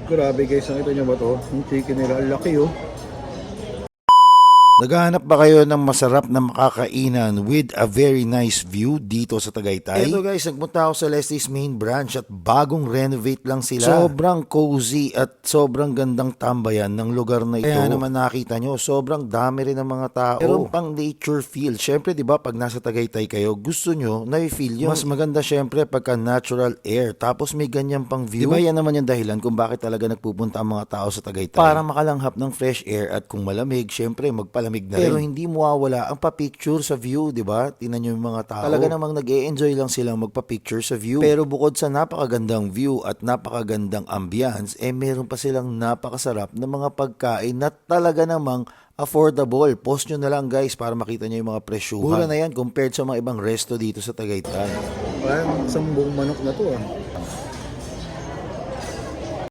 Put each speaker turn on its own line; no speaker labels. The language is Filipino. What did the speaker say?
Grabe guys, nakita nyo ba to? Yung chicken nila, ang laki oh.
Naghahanap ba kayo ng masarap na makakainan with a very nice view dito sa Tagaytay? Ito guys, nagpunta ako sa Leslie's main branch at bagong renovate lang sila. Sobrang cozy at sobrang gandang tambayan ng lugar na ito. Kaya naman nakita nyo, sobrang dami rin ng mga tao. Meron pang nature feel. Syempre, di ba, pag nasa Tagaytay kayo, gusto nyo na-feel yung mas maganda syempre pagka natural air. Tapos may ganyan pang view. Diba yan naman yung dahilan kung bakit talaga nagpupunta ang mga tao sa Tagaytay. Para makalanghap ng fresh air at kung malamig, syempre magpalamig na pero rin. Hindi mawawala ang pa-picture sa view, di ba? Tingnan nyo yung mga tao. Talaga namang nag-e-enjoy lang silang magpa-picture sa view. Pero bukod sa napakagandang view at napakagandang ambience, meron pa silang napakasarap na mga pagkain na talaga namang affordable. Post nyo na lang guys para makita nyo yung mga presyuhan. Mura na yan compared sa mga ibang resto dito sa Tagaytay.
Parang isang buong manok na to ah.